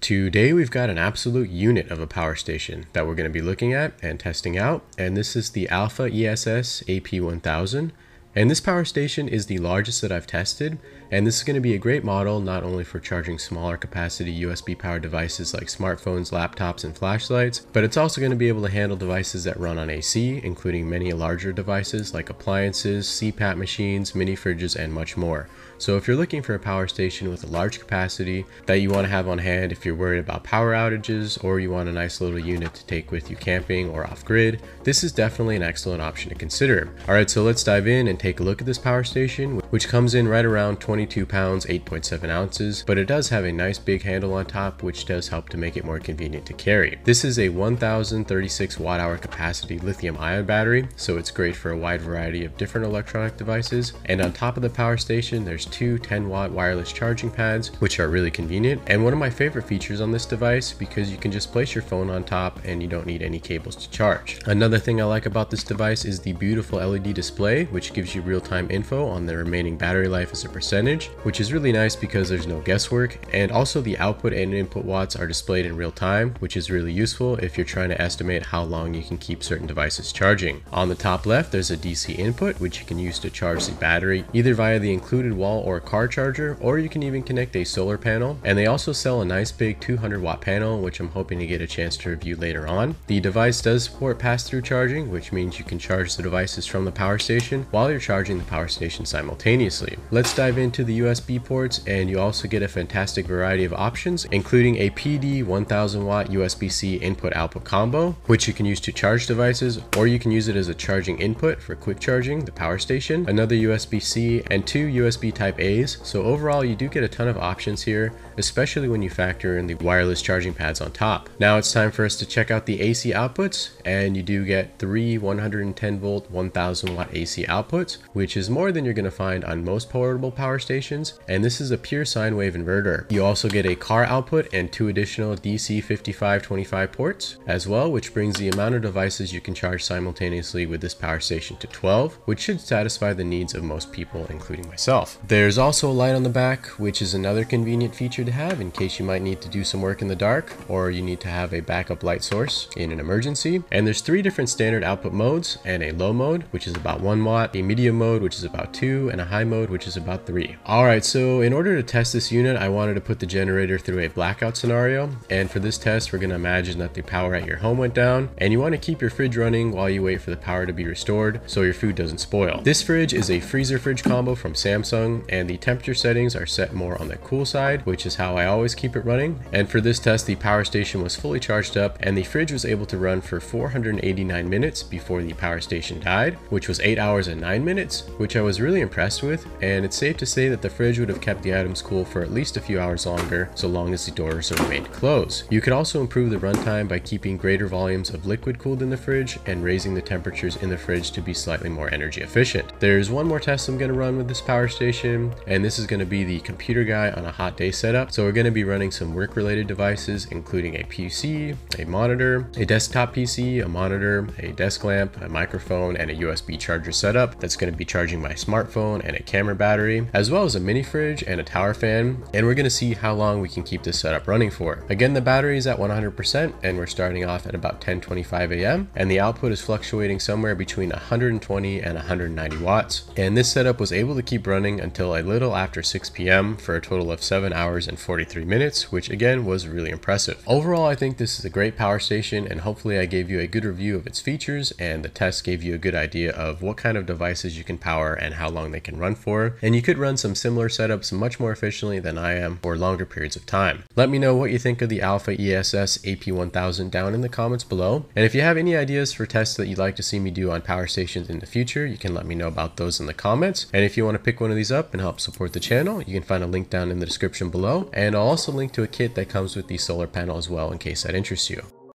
Today we've got an absolute unit of a power station that we're going to be looking at and testing out, and this is the AlphaESS AP1000. And this power station is the largest that I've tested, and this is going to be a great model not only for charging smaller capacity USB powered devices like smartphones, laptops, and flashlights, but it's also going to be able to handle devices that run on AC, including many larger devices like appliances, CPAP machines, mini fridges, and much more. So if you're looking for a power station with a large capacity that you want to have on hand if you're worried about power outages, or you want a nice little unit to take with you camping or off-grid, this is definitely an excellent option to consider. Alright, so let's dive in and take a look at this power station, which comes in right around 22 pounds, 8.7 ounces, but it does have a nice big handle on top, which does help to make it more convenient to carry. This is a 1036 watt-hour capacity lithium-ion battery, so it's great for a wide variety of different electronic devices. And on top of the power station, there's two 10-watt wireless charging pads, which are really convenient, and one of my favorite features on this device because you can just place your phone on top and you don't need any cables to charge. Another thing I like about this device is the beautiful LED display, which gives you real-time info on the remaining battery life as a percentage, which is really nice because there's no guesswork. And also the output and input watts are displayed in real time, which is really useful if you're trying to estimate how long you can keep certain devices charging. On the top left, there's a DC input, which you can use to charge the battery either via the included wall or car charger, or you can even connect a solar panel. And they also sell a nice big 200 watt panel, which I'm hoping to get a chance to review later on. The device does support pass-through charging, which means you can charge the devices from the power station while you're charging the power station simultaneously. Let's dive into the USB ports, and you also get a fantastic variety of options, including a PD 1000 watt USB-C input-output combo, which you can use to charge devices, or you can use it as a charging input for quick charging the power station, another USB-C, and two USB Type A's. So overall, you do get a ton of options here, especially when you factor in the wireless charging pads on top. Now it's time for us to check out the AC outputs, and you do get three 110 volt 1000 watt AC outputs, which is more than you're going to find on most portable power stations, and this is a pure sine wave inverter. You also get a car output and two additional DC 5525 ports as well, which brings the amount of devices you can charge simultaneously with this power station to 12, which should satisfy the needs of most people, including myself. There's also a light on the back, which is another convenient feature to have in case you might need to do some work in the dark, or you need to have a backup light source in an emergency. And there's three different standard output modes, and a low mode, which is about 1 watt, a medium mode, which is about 2, and a high mode, which is about 3. Alright, so in order to test this unit, I wanted to put the generator through a blackout scenario, and for this test, we're going to imagine that the power at your home went down, and you want to keep your fridge running while you wait for the power to be restored so your food doesn't spoil. This fridge is a freezer fridge combo from Samsung, and the temperature settings are set more on the cool side, which is how I always keep it running. And for this test, the power station was fully charged up, and the fridge was able to run for 489 minutes before the power station died, which was 8 hours and 9 minutes, which I was really impressed with. And it's safe to say that the fridge would have kept the items cool for at least a few hours longer, so long as the doors remained closed. You could also improve the runtime by keeping greater volumes of liquid cooled in the fridge and raising the temperatures in the fridge to be slightly more energy efficient. There's one more test I'm going to run with this power station, and this is going to be the computer guy on a hot day setup. So we're going to be running some work related devices, including a PC, a monitor, a desktop PC, a monitor, a desk lamp, a microphone, and a USB charger setup that's going to be charging my smartphone and a camera battery, as well as a mini fridge and a tower fan. And we're going to see how long we can keep this setup running for. Again, the battery is at 100%, and we're starting off at about 10:25 a.m. and the output is fluctuating somewhere between 120 and 190 watts. And this setup was able to keep running until a little after 6 p.m. for a total of 7 hours and 43 minutes, which again was really impressive. Overall, I think this is a great power station, and hopefully I gave you a good review of its features, and the test gave you a good idea of what kind of devices you can power and how long they can run for. And you could run some similar setups much more efficiently than I am for longer periods of time. Let me know what you think of the AlphaESS AP1000 down in the comments below. And if you have any ideas for tests that you'd like to see me do on power stations in the future, you can let me know about those in the comments. And if you want to pick one of these up and help support the channel, you can find a link down in the description below, and I'll also link to a kit that comes with the solar panel as well in case that interests you.